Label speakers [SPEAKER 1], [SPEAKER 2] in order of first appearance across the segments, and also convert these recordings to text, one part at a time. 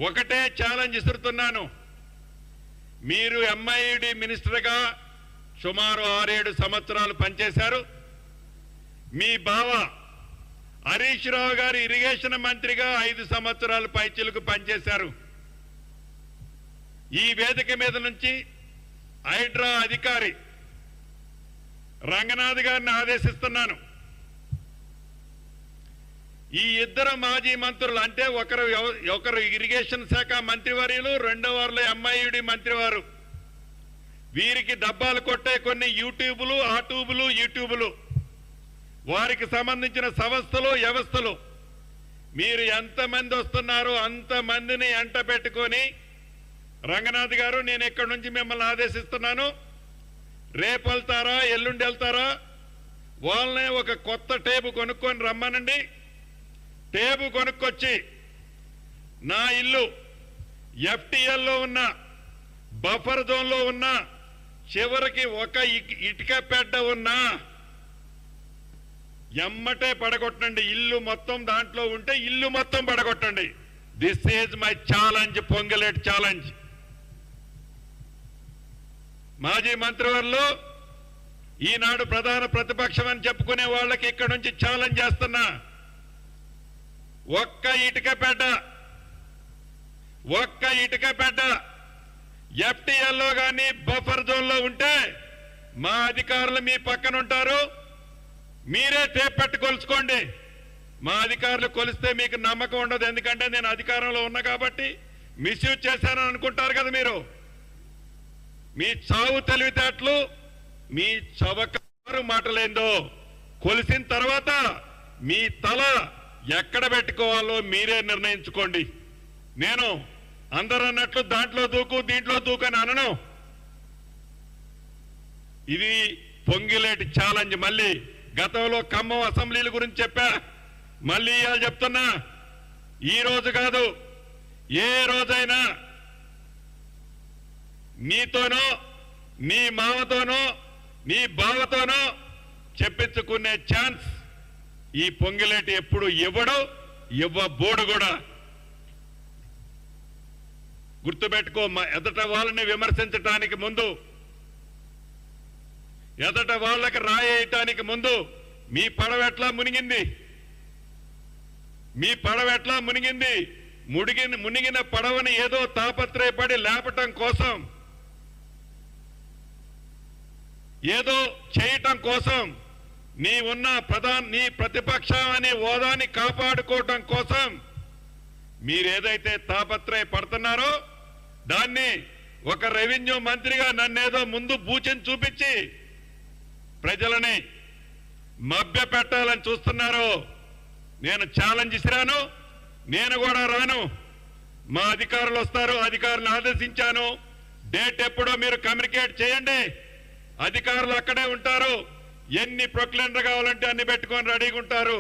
[SPEAKER 1] ఒకటే ఛాలెంజ్ ఇస్తున్నాను. మీరు ఎంఐడి మినిస్టర్గా సుమారు 6-7 సంవత్సరాలు పనిచేశారు. మీ బావ హరీష్ రావు గారు ఇరిగేషన్ మంత్రిగా 5 సంవత్సరాలు పైచిలకు పనిచేశారు. ఈ వేదిక మీద నుంచి హైడ్రా అధికారి రంగనాథ్ గారిని ఆదేశిస్తున్నాను. ఈ ఇద్దరు మాజీ మంత్రులు అంటే ఒకరు ఇరిగేషన్ శాఖ మంత్రివర్యులు, రెండో వారిలో ఎంఐడి మంత్రివారు, వీరికి డబ్బాలు కొట్టే కొన్ని యూట్యూబులు, యూట్యూబులు, వారికి సంబంధించిన సంస్థలు, వ్యవస్థలు, మీరు ఎంతమంది వస్తున్నారో అంతమందిని ఎంట పెట్టుకొని రంగనాథ్ గారు నేను ఇక్కడి నుంచి మిమ్మల్ని ఆదేశిస్తున్నాను. రేపు వెళ్తారా, ఎల్లుండి వెళ్తారా, వాళ్ళనే ఒక కొత్త టేబు కొనుక్కొని రమ్మనండి. టేబు కొనుక్కొచ్చి నా ఇల్లు ఎఫ్టీఎల్లో ఉన్న బఫర్ జోన్లో ఉన్న చివరికి ఒక ఇటుక పెడ్డ ఉన్నా ఎమ్మటే పడగొట్టండి. ఇల్లు మొత్తం దాంట్లో ఉంటే ఇల్లు మొత్తం పడగొట్టండి. This is my challenge, Ponguleti challenge. మాజీ మంత్రివర్యులు, ఈనాడు ప్రధాన ప్రతిపక్షం అని చెప్పుకునే వాళ్ళకి ఇక్కడి నుంచి ఛాలెంజ్ చేస్తున్నా. ఒక్క ఇటుక పెడ్డ ఎఫ్టీఎల్లో కానీ బఫర్ జోన్లో ఉంటే మా అధికారులు మీ పక్కన ఉంటారు. మీరే టేప్ పెట్టి కొలుచుకోండి. మా అధికారులు కొలిస్తే మీకు నమ్మకం ఉండదు. ఎందుకంటే నేను అధికారంలో ఉన్నా కాబట్టి మిస్యూజ్ చేశానని అనుకుంటారు కదా మీరు. మీ చావు తెలివితేటలు, మీ చవకారు మాటలేందో కొలిసిన తర్వాత మీ తల ఎక్కడ పెట్టుకోవాలో మీరే నిర్ణయించుకోండి. నేను అందరూ అన్నట్లు దాంట్లో దూకు దీంట్లో దూకు అని అనను. ఇది పొంగిలేటి ఛాలెంజ్. మళ్ళీ గతంలో ఖమ్మం అసెంబ్లీల గురించి చెప్పా, మళ్ళీ ఇవాళ చెప్తున్నా. ఈ రోజు కాదు, ఏ రోజైనా నీతోనో, నీ మామతోనో, నీ బావతోనో చెప్పించుకునే ఛాన్స్ ఈ పొంగిలేటి ఎప్పుడు ఇవ్వబోడు కూడా. గుర్తుపెట్టుకో, ఎదట వాళ్ళని విమర్శించటానికి ముందు, ఎదట వాళ్ళకి రాయేయటానికి ముందు మీ పడవ ఎట్లా మునిగింది? మునిగిన పడవని ఏదో తాపత్రయపడి లేపటం కోసం, ఏదో చేయటం కోసం, నీ ప్రతిపక్షం అనే హోదాని కాపాడుకోవటం కోసం మీరేదైతే తాపత్రయపడుతున్నారో దాన్ని ఒక రెవెన్యూ మంత్రిగా నన్నేదో ముందు బూచిని చూపించి ప్రజలని మభ్య పెట్టాలని చూస్తున్నారో నేను ఛాలెంజ్ ఇసిరాను. నేను కూడా రాను. మా అధికారులు వస్తారు, అధికారులను ఆదేశించాను. డేట్ ఎప్పుడో మీరు కమ్యూనికేట్ చేయండి. అధికారులు అక్కడే ఉంటారు. ఎన్ని ప్రొక్లైన్లు కావాలంటే అన్ని పెట్టుకొని రెడీగా ఉంటారు.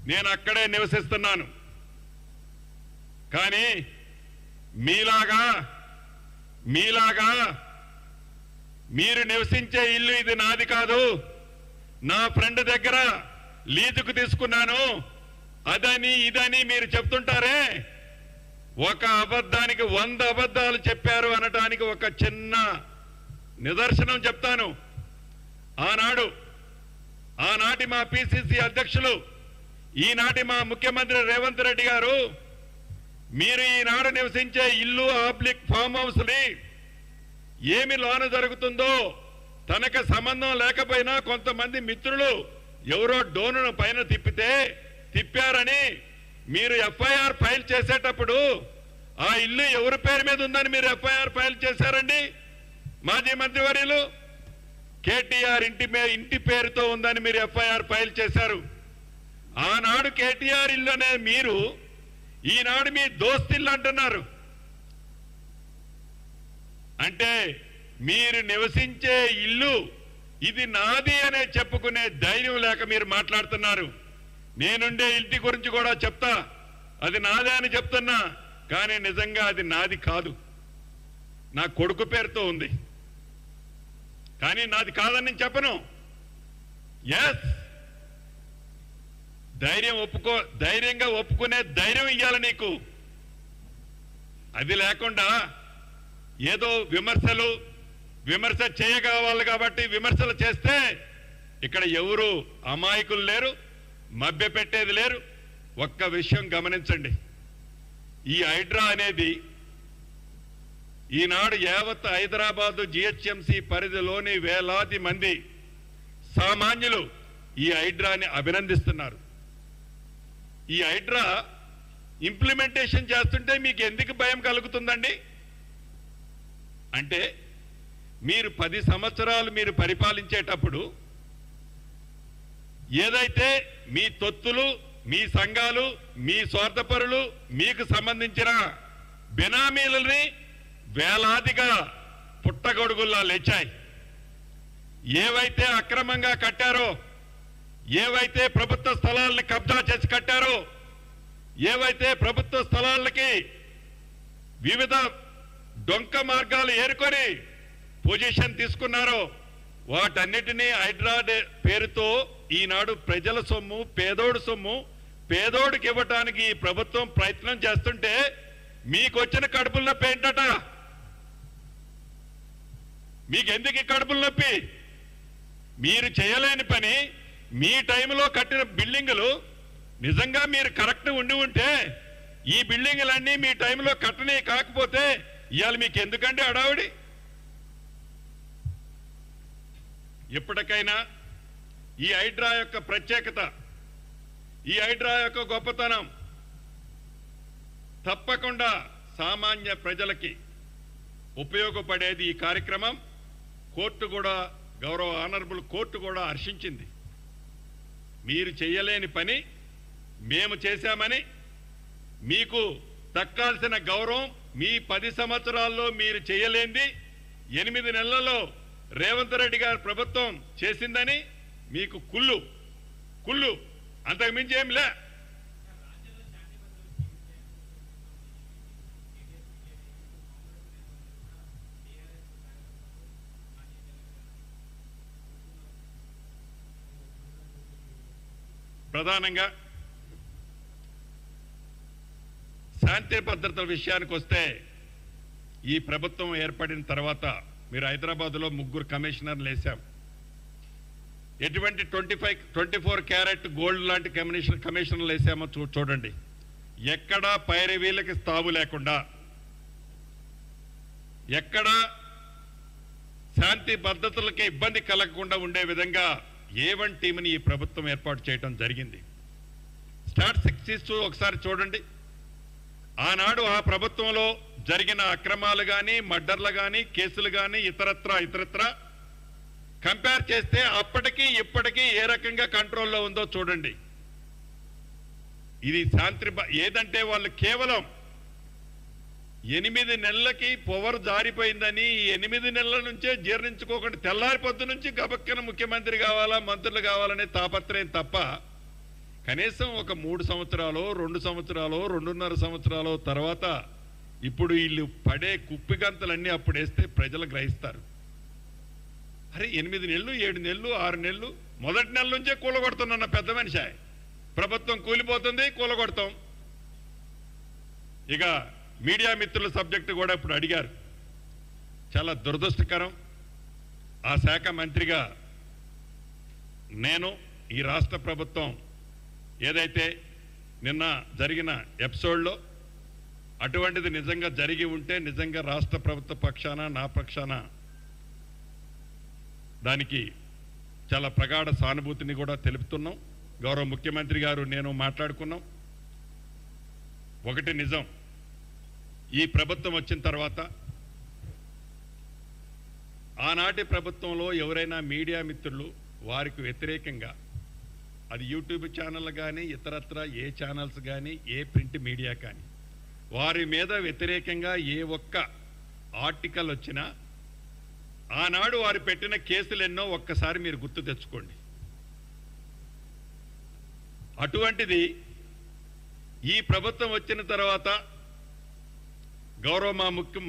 [SPEAKER 1] నేను అక్కడే నివసిస్తున్నాను. కానీ మీలాగా మీరు నివసించే ఇల్లు ఇది నాది కాదు, నా ఫ్రెండ్ దగ్గర లీజుకు తీసుకున్నాను, అదని ఇదని మీరు చెప్తుంటారే. ఒక అబద్ధానికి 100 అబద్ధాలు చెప్పారు అనటానికి ఒక చిన్న నిదర్శనం చెప్తాను. ఆనాటి మా పిసిసి అధ్యక్షులు, ఈనాటి మా ముఖ్యమంత్రి రేవంత్ రెడ్డి గారు, మీరు ఈనాడు నివసించే ఇల్లు ఫామ్ హౌస్ని ఏమి లోన జరుగుతుందో తనకు సంబంధం లేకపోయినా కొంతమంది మిత్రులు ఎవరో డోనును పైన తిప్పారని మీరు ఎఫ్ఐఆర్ ఫైల్ చేసేటప్పుడు ఆ ఇల్లు ఎవరి పేరు మీద ఉందని మీరు ఎఫ్ఐఆర్ ఫైల్ చేశారండి? మాజీ మంత్రివర్యులు, కేటీఆర్ ఇంటి పేరుతో ఉందని మీరు ఎఫ్ఐఆర్ ఫైల్ చేశారు. ఆనాడు కేటీఆర్ ఇల్లు అనే మీరు ఈనాడు మీ దోస్తిల్లు అంటున్నారు. అంటే మీరు నివసించే ఇల్లు ఇది నాది అనే చెప్పుకునే ధైర్యం లేక మీరు మాట్లాడుతున్నారు. నేనుండే ఇంటి గురించి కూడా చెప్తా, అది నాదే అని చెప్తున్నా. కానీ నిజంగా అది నాది కాదు, నా కొడుకు పేరుతో ఉంది. కానీ నాది కాదని చెప్పను. ఎస్, ధైర్యంగా ఒప్పుకునే ధైర్యం ఇవ్వాలి నీకు. అది లేకుండా ఏదో విమర్శ చేయగలవాలి కాబట్టి విమర్శలు చేస్తే ఇక్కడ ఎవరు అమాయకులు లేరు, మభ్యపెట్టేది లేరు. ఒక్క విషయం గమనించండి, ఈ హైడ్రా అనేది ఈనాడు యావత్ హైదరాబాదు జిహెచ్ఎంసి పరిధిలోని వేలాది మంది సామాన్యులు ఈ హైడ్రాని అభినందిస్తున్నారు. ఈ హైడ్రా ఇంప్లిమెంటేషన్ చేస్తుంటే మీకు ఎందుకు భయం కలుగుతుందండి? అంటే మీరు 10 సంవత్సరాలు మీరు పరిపాలించేటప్పుడు ఏదైతే మీ తొత్తులు, మీ సంఘాలు, మీ స్వార్థపరులు, మీకు సంబంధించిన బినామీలని వేలాదిగా పుట్టగొడుగుల్లా లేచాయి. ఏవైతే అక్రమంగా కట్టారో, ఏవైతే ప్రభుత్వ స్థలాలను కబ్జా చేసి కట్టారో, ఏవైతే ప్రభుత్వ స్థలాలకి వివిధ డొంక మార్గాలు ఏరుకొని పొజిషన్ తీసుకున్నారో వాటన్నిటినీ హైడ్రా పేరుతో ఈనాడు ప్రజల సొమ్ము, పేదోడు సొమ్ము పేదోడికి ఇవ్వటానికి ఈ ప్రభుత్వం ప్రయత్నం చేస్తుంటే మీకు వచ్చిన కడుపుల నొప్పి ఏంటట? మీకెందుకు ఈ కడుపుల నొప్పి? మీరు చేయలేని పని, మీ టైంలో కట్టిన బిల్డింగులు నిజంగా మీరు కరెక్ట్ ఉంటే ఈ బిల్డింగులన్నీ మీ టైంలో కట్టనే కాకపోతే ఇవాళ మీకు ఎందుకంటే హడావుడి? ఇప్పటికైనా ఈ హైడ్రా యొక్క ప్రత్యేకత, ఈ హైడ్రా యొక్క గొప్పతనం తప్పకుండా సామాన్య ప్రజలకి ఉపయోగపడేది. ఈ కార్యక్రమం కోర్టు కూడా, గౌరవ ఆనరబుల్ కోర్టు కూడా హర్షించింది. మీరు చేయలేని పని మేము చేశామని, మీకు దక్కాల్సిన గౌరవం మీ 10 సంవత్సరాల్లో మీరు చేయలేంది 8 నెలల్లో రేవంత్ రెడ్డి గారి ప్రభుత్వం చేసిందని మీకు కుళ్ళు అంతకుమించి ఏం లే. ప్రధానంగా శాంతి భద్రతల విషయానికి వస్తే ఈ ప్రభుత్వం ఏర్పడిన తర్వాత మీరు హైదరాబాద్లో 3 కమిషనర్లు వేశాం. ఎటువంటి 24 క్యారెట్ గోల్డ్ లాంటి కమిషనర్లు వేసామో చూడండి. ఎక్కడా పైరవీలకి తావు లేకుండా, ఎక్కడా శాంతి భద్రతలకి ఇబ్బంది కలగకుండా ఉండే విధంగా A1 టీంని ఈ ప్రభుత్వం ఏర్పాటు చేయడం జరిగింది. స్టాటిస్టిక్స్ ఒకసారి చూడండి. ఆనాడు ఆ ప్రభుత్వంలో జరిగిన అక్రమాలు కానీ, మర్డర్లు కానీ, కేసులు కానీ, ఇతరత్ర కంపేర్ చేస్తే అప్పటికి ఇప్పటికీ ఏ రకంగా కంట్రోల్లో ఉందో చూడండి. ఇది ఏదంటే వాళ్ళు కేవలం 8 నెలలకి పవర్ జారిపోయిందని 8 నెలల నుంచే జీర్ణించుకోకుండా తెల్లారి పొద్దు నుంచి గబక్కన ముఖ్యమంత్రి కావాలా, మంత్రులు కావాలనే తాపత్రయం తప్ప కనీసం ఒక 3 సంవత్సరాలు, 2 సంవత్సరాలు, 2.5 సంవత్సరాలు తర్వాత ఇప్పుడు వీళ్ళు పడే కుప్పిగంతలన్నీ అప్పుడు వేస్తే ప్రజలు గ్రహిస్తారు. అరే 8 నెలలు, 7 నెలలు, 6 నెలలు, మొదటి నెల నుంచే కూలగొడుతున్నా పెద్ద మనిషి. ప్రభుత్వం కూలిపోతుంది, కూలగొడతాం. ఇక మీడియా మిత్రుల సబ్జెక్టు కూడా ఇప్పుడు అడిగారు. చాలా దురదృష్టకరం. ఆ శాఖ మంత్రిగా నేను ఈ రాష్ట్ర ప్రభుత్వం ఏదైతే నిన్న జరిగిన ఎపిసోడ్లో అటువంటిది నిజంగా జరిగి ఉంటే నిజంగా రాష్ట్ర ప్రభుత్వ పక్షాన, నా పక్షాన దానికి చాలా ప్రగాఢ సానుభూతిని కూడా తెలుపుతున్నాం. గౌరవ ముఖ్యమంత్రి గారు నేను మాట్లాడుకున్నాం. ఒకటి నిజం, ఈ ప్రభుత్వం వచ్చిన తర్వాత ఆనాటి ప్రభుత్వంలో ఎవరైనా మీడియా మిత్రులు వారికి వ్యతిరేకంగా, అది యూట్యూబ్ ఛానల్ కానీ, ఇతరత్ర ఏ ఛానల్స్ కానీ, ఏ ప్రింట్ మీడియా కానీ, వారి మీద వ్యతిరేకంగా ఏ ఒక్క ఆర్టికల్ వచ్చినా ఆనాడు వారు పెట్టిన కేసులు ఎన్నో ఒక్కసారి మీరు గుర్తు తెచ్చుకోండి. అటువంటిది ఈ ప్రభుత్వం వచ్చిన తర్వాత గౌరవ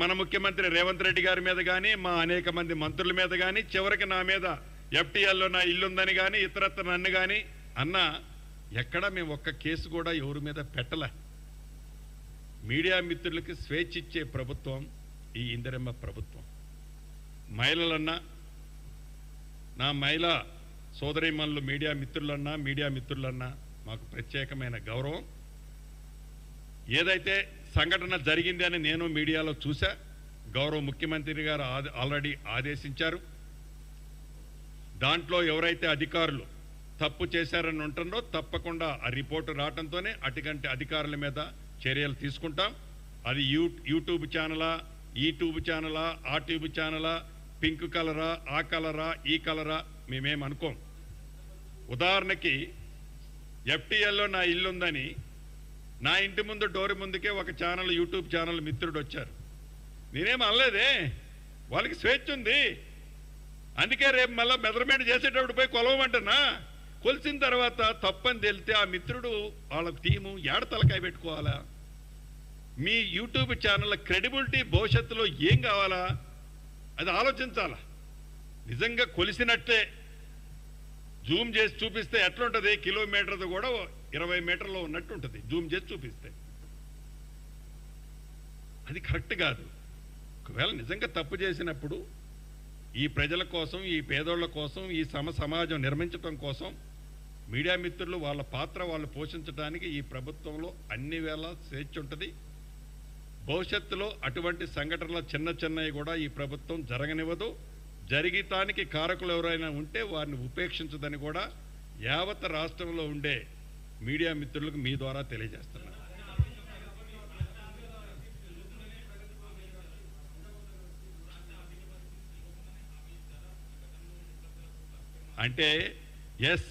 [SPEAKER 1] మన ముఖ్యమంత్రి రేవంత్ రెడ్డి గారి మీద కానీ, మా అనేక మంది మంత్రుల మీద కానీ, చివరికి నా మీద FTLలో నా ఇల్లుందని కానీ, ఇతరత్ర నన్ను కానీ అన్న ఎక్కడ మేము ఒక్క కేసు కూడా ఎవరి మీద పెట్టలే. మీడియా మిత్రులకి స్వేచ్ఛ ఇచ్చే ప్రభుత్వం ఈ ఇందిరమ్మ ప్రభుత్వం. మహిళలన్నా, నా మహిళా సోదరీమణులు మీడియా మిత్రులన్నా మాకు ప్రత్యేకమైన గౌరవం. ఏదైతే సంఘటన జరిగింది అని నేను మీడియాలో చూసా, గౌరవ ముఖ్యమంత్రి గారు ఆల్రెడీ ఆదేశించారు. దాంట్లో ఎవరైతే అధికారులు తప్పు చేశారని ఉంటుందో తప్పకుండా ఆ రిపోర్టు రావడంతోనే అటువంటి అధికారుల మీద చర్యలు తీసుకుంటాం. అది యూట్యూబ్ ఛానలా, ఈట్యూబ్ ఛానలా, ఆ ట్యూబ్ ఛానలా, పింక్ కలరా, ఆ కలరా, ఈ కలరా మేమేం అనుకోం. ఉదాహరణకి FTLలో నా ఇల్లు ఉందని నా ఇంటి ముందు డోర్ ముందుకే ఒక ఛానల్, యూట్యూబ్ ఛానల్ మిత్రుడు వచ్చారు. నేనేం అనలేదే, వాళ్ళకి స్వేచ్ఛ ఉంది. అందుకే రేపు మళ్ళీ మెజర్మెంట్ చేసేటప్పుడు పోయి కొలవమంటున్నా. కొలిసిన తర్వాత తప్పని తెలితే ఆ మిత్రుడు వాళ్ళ టీము ఏడ తలకాయ పెట్టుకోవాలా? మీ యూట్యూబ్ ఛానల్ క్రెడిబిలిటీ భవిష్యత్తులో ఏం కావాలా అది ఆలోచించాలా. నిజంగా కొలిసినట్టే జూమ్ చేసి చూపిస్తే ఎట్లుంటుంది? కిలోమీటర్ది కూడా 20 మీటర్లో ఉన్నట్టు ఉంటుంది జూమ్ చేసి చూపిస్తే. అది కరెక్ట్ కాదు. ఒకవేళ నిజంగా తప్పు చేసినప్పుడు ఈ ప్రజల కోసం, ఈ పేదోళ్ల కోసం, ఈ సమాజం నిర్మించడం కోసం మీడియా మిత్రులు వాళ్ళ పాత్ర వాళ్ళు పోషించడానికి ఈ ప్రభుత్వంలో అన్ని వేళ స్వేచ్ఛ ఉంటుంది. భవిష్యత్తులో అటువంటి సంఘటనలు చిన్నవి కూడా ఈ ప్రభుత్వం జరగనివ్వదు. జరిగటానికి కారకులు ఎవరైనా ఉంటే వారిని ఉపేక్షించదని కూడా యావత్ రాష్ట్రంలో ఉండే మీడియా మిత్రులకు మీ ద్వారా తెలియజేస్తున్నారు. అంటే ఎస్,